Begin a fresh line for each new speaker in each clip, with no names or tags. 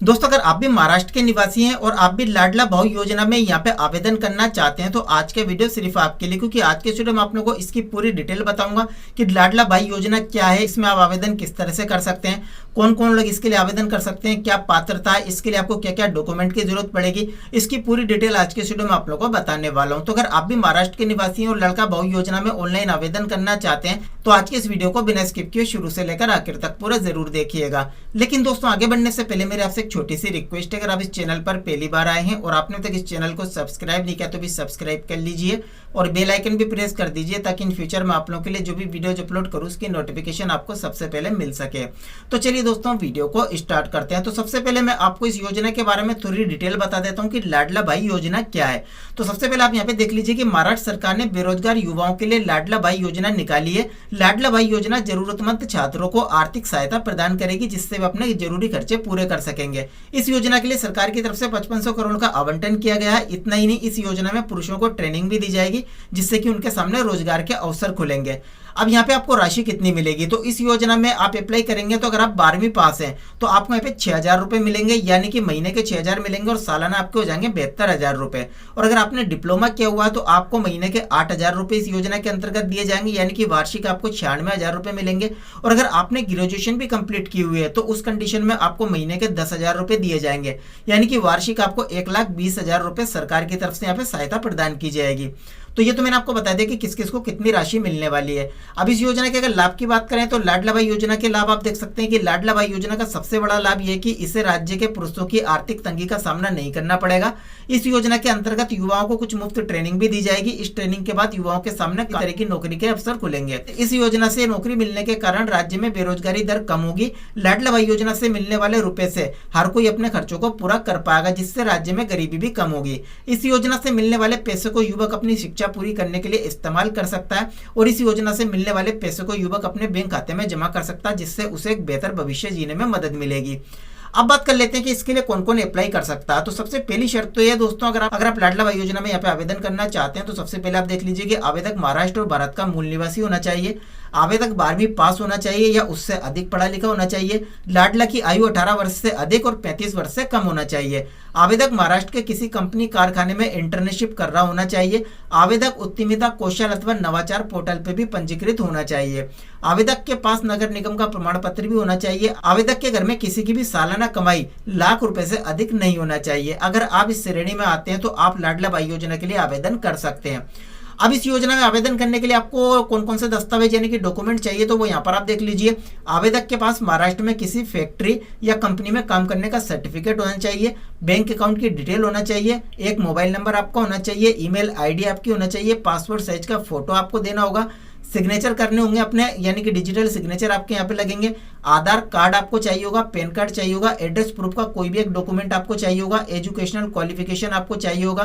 दोस्तों अगर आप भी महाराष्ट्र के निवासी हैं और आप भी लाडला बहू योजना में यहाँ पे आवेदन करना चाहते हैं तो आज के वीडियो सिर्फ आपके लिए, क्योंकि आज के वीडियो में आप लोगों को इसकी पूरी डिटेल बताऊंगा कि लाडला भाई योजना क्या है, इसमें आप आवेदन किस तरह से कर सकते हैं, कौन कौन लोग इसके लिए आवेदन कर सकते हैं, क्या पात्रता है, इसके लिए आपको क्या क्या डॉक्यूमेंट की जरूरत पड़ेगी, इसकी पूरी डिटेल आज के वीडियो में आप लोगों को बताने वाला हूँ। तो अगर आप भी महाराष्ट्र के निवासी हैं और लाडला बहू योजना में ऑनलाइन आवेदन करना चाहते हैं तो आज के इस वीडियो को बिना स्किप किए शुरू से लेकर आखिर तक पूरा जरूर देखिएगा। लेकिन दोस्तों आगे बढ़ने से पहले मेरे आपसे एक छोटी सी रिक्वेस्ट है, अगर आप इस चैनल पर पहली बार आए हैं और आपने तक इस चैनल को सब्सक्राइब नहीं किया तो भी सब्सक्राइब कर लीजिए और बेल आइकन भी प्रेस कर दीजिए ताकि इन फ्यूचर में आप लोगों के लिए जो भी वीडियोज अपलोड करूँ उसकी नोटिफिकेशन आपको सबसे पहले मिल सके। तो चलिए दोस्तों वीडियो को स्टार्ट करते हैं। तो सबसे पहले मैं आपको इस योजना के बारे में थोड़ी डिटेल बता देता हूँ कि लाडला भाई योजना क्या है। तो सबसे पहले आप यहाँ पे देख लीजिए कि महाराष्ट्र सरकार ने बेरोजगार युवाओं के लिए लाडला भाई योजना निकाली है। लाडला भाई योजना जरूरतमंद छात्रों को आर्थिक सहायता प्रदान करेगी जिससे वे अपने जरूरी खर्चे पूरे कर सकेंगे। इस योजना के लिए सरकार की तरफ से 5500 करोड़ का आवंटन किया गया है। इतना ही नहीं, इस योजना में पुरुषों को ट्रेनिंग भी दी जाएगी जिससे कि उनके सामने रोजगार के अवसर खुलेंगे। अब यहाँ पे आपको राशि कितनी मिलेगी, तो इस योजना में आप अप्लाई करेंगे तो अगर आप 12वीं पास हैं तो आपको यहाँ पे 6000 रुपए मिलेंगे, यानी कि महीने के 6000 मिलेंगे और सालाना आपके हो जाएंगे 72,000 रुपए। और अगर आपने डिप्लोमा किया हुआ है तो आपको महीने के 8000 रुपए इस योजना के अंतर्गत दिए जाएंगे, यानी कि वार्षिक आपको 96,000 रुपए मिलेंगे। और अगर आपने ग्रेजुएशन भी कंप्लीट की हुई है तो उस कंडीशन में आपको महीने के 10,000 रुपए दिए जाएंगे, यानी कि वार्षिक आपको 1,20,000 रुपए सरकार की तरफ से यहाँ पे सहायता प्रदान की जाएगी। तो ये तो मैंने आपको बता दिया कि किस किस को कितनी राशि मिलने वाली है। अब इस योजना के अगर लाभ की बात करें तो लाडला भाई योजना के लाभ आप देख सकते हैं कि लाडला भाई योजना का सबसे बड़ा लाभ यह है कि इसे राज्य के पुरुषों की आर्थिक तंगी का सामना नहीं करना पड़ेगा। इस योजना के अंतर्गत युवाओं को कुछ मुफ्त ट्रेनिंग भी दी जाएगी। इस ट्रेनिंग के बाद युवाओं के सामने कई तरह की नौकरी के अवसर खुलेंगे। इस योजना से नौकरी मिलने के कारण राज्य में बेरोजगारी दर कम होगी। लाडला भाई योजना से मिलने वाले रुपए से हर कोई अपने खर्चों को पूरा कर पाएगा, जिससे राज्य में गरीबी भी कम होगी। इस योजना से मिलने वाले पैसे को युवक अपनी शिक्षा पूरी करने के लिए इस्तेमाल कर सकता है और इस योजना से मिलने वाले पैसे को युवक अपने बैंक खाते में जमा कर सकता है, जिससे उसे एक बेहतर भविष्य जीने में मदद मिलेगी। अब बात कर लेते हैं कि इसके लिए कौन कौन अप्लाई कर सकता है। तो सबसे पहली शर्त तो यह दोस्तों, अगर आप लाडला भाई योजना में यहाँ पे आवेदन करना चाहते हैं तो सबसे पहले आप देख लीजिए कि आवेदक महाराष्ट्र और भारत का मूल निवासी होना चाहिए, आवेदक 12वीं पास होना चाहिए या उससे अधिक पढ़ा लिखा होना चाहिए, लाडला की आयु 18 वर्ष से अधिक और 35 वर्ष से कम होना चाहिए, आवेदक महाराष्ट्र के किसी कंपनी कारखाने में इंटर्नशिप कर रहा होना चाहिए, आवेदक उद्यमिता कौशल अथवा नवाचार पोर्टल पर भी पंजीकृत होना चाहिए, आवेदक के पास नगर निगम का प्रमाण पत्र भी होना चाहिए, आवेदक के घर में किसी की भी सालाना कमाई लाख रुपए से अधिक नहीं होना चाहिए। अगर आप इस श्रेणी में आते हैं तो आप लाडला भाई योजना के लिए आवेदन कर सकते हैं। अब इस योजना में आवेदन करने के लिए आपको कौन कौन से दस्तावेज यानी कि डॉक्यूमेंट चाहिए, तो वो यहाँ पर आप देख लीजिए। आवेदक के पास महाराष्ट्र में किसी फैक्ट्री या कंपनी में काम करने का सर्टिफिकेट होना चाहिए, बैंक अकाउंट की डिटेल होना चाहिए, एक मोबाइल नंबर आपका होना चाहिए, ईमेल आईडी आपकी होना चाहिए, पासपोर्ट साइज का फोटो आपको देना होगा, सिग्नेचर करने होंगे अपने, यानी कि डिजिटल सिग्नेचर आपके यहाँ पे लगेंगे, आधार कार्ड आपको चाहिए होगा, पैन कार्ड चाहिए होगा, एड्रेस प्रूफ का कोई भी एक डॉक्यूमेंट आपको चाहिए होगा, एजुकेशनल क्वालिफिकेशन आपको चाहिए होगा,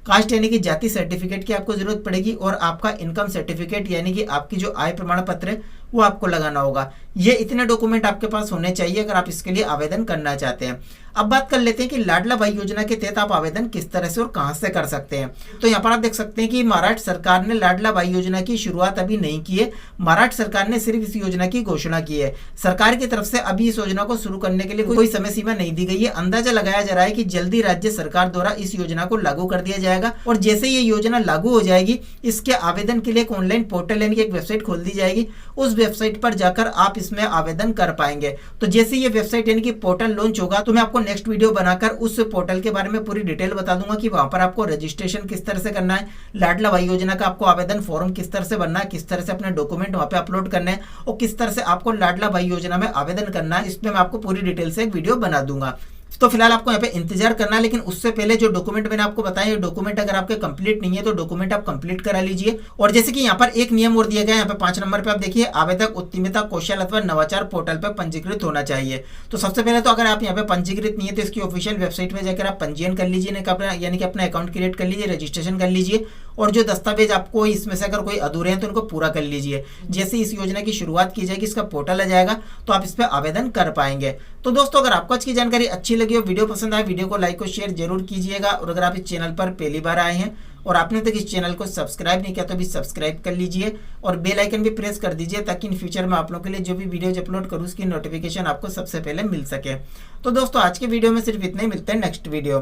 कास्ट यानी कि जाति सर्टिफिकेट की आपको जरूरत पड़ेगी और आपका इनकम सर्टिफिकेट यानी कि आपकी जो आय प्रमाण पत्र है वो आपको लगाना होगा। ये इतने डॉक्यूमेंट आपके पास होने चाहिए अगर आप इसके लिए आवेदन करना चाहते हैं। अब बात कर लेते हैं कि लाडला भाई योजना के तहत आप आवेदन किस तरह से और कहां से कर सकते हैं। तो यहाँ पर आप देख सकते हैं कि महाराष्ट्र सरकार ने लाडला भाई योजना की शुरुआत अभी नहीं की है। महाराष्ट्र सरकार ने सिर्फ इस योजना की घोषणा की है। सरकार की तरफ से अभी इस योजना को शुरू करने के लिए कोई समय सीमा नहीं दी गई है। अंदाजा लगाया जा रहा है कि जल्दी राज्य सरकार द्वारा इस योजना को लागू कर दिया जाएगा और जैसे ये योजना लागू हो जाएगी इसके आवेदन के लिए एक ऑनलाइन पोर्टल यानी कि एक वेबसाइट खोल दी जाएगी। उस वेबसाइट पर जाकर आप इसमें आवेदन कर पाएंगे। तो जैसे ये वेबसाइट यानी कि पोर्टल लॉन्च होगा तो मैं आपको नेक्स्ट वीडियो बनाकर उस पोर्टल के बारे में पूरी डिटेल बता दूंगा कि वहां पर आपको रजिस्ट्रेशन किस तरह से करना है, लाडला भाई योजना का आपको आवेदन फॉर्म किस तरह से भरना है, किस तरह से अपने डॉक्यूमेंट वहां पे अपलोड करने हैं और किस तरह से आपको लाडला भाई योजना में आवेदन करना है। इसमें मैं आपको पूरी डिटेल से एक वीडियो बना दूंगा। तो फिलहाल आपको यहाँ पे इंतजार करना है, लेकिन उससे पहले जो डॉक्यूमेंट मैंने आपको बताया ये डॉक्यूमेंट अगर आपके कंप्लीट नहीं है तो डॉक्यूमेंट आप कंप्लीट करा लीजिए। और जैसे कि यहाँ पर एक नियम और दिया गया है, यहाँ पे 5 नंबर पे आप देखिए, आवेदक उद्यमिता कौशल अथवा नवाचार पोर्टल पर पंजीकृत होना चाहिए। तो सबसे पहले तो अगर आप यहाँ पे पंजीकृत नहीं है तो इसकी ऑफिशियल वेबसाइट में जाकर आप पंजीयन कर लीजिए, यानी कि अपना अकाउंट क्रिएट कर लीजिए, रजिस्ट्रेशन कर लीजिए और जो दस्तावेज आपको इसमें से अगर कोई अधूरे हैं तो उनको पूरा कर लीजिए। जैसे इस योजना की शुरुआत की जाएगी, इसका पोर्टल आ जाएगा तो आप इस पर आवेदन कर पाएंगे। तो दोस्तों अगर आपको आज की जानकारी अच्छी लगी हो, वीडियो पसंद आए, वीडियो को लाइक और शेयर जरूर कीजिएगा और अगर आप इस चैनल पर पहली बार आए हैं और आपने तक इस चैनल को सब्सक्राइब नहीं किया तो भी सब्सक्राइब कर लीजिए और बेल आइकन भी प्रेस कर दीजिए, ताकि इन फ्यूचर में आप लोगों के लिए जो भी वीडियोज अपलोड करूँ उसकी नोटिफिकेशन आपको सबसे पहले मिल सके। तो दोस्तों आज के वीडियो में सिर्फ इतना ही, मिलते हैं नेक्स्ट वीडियो में।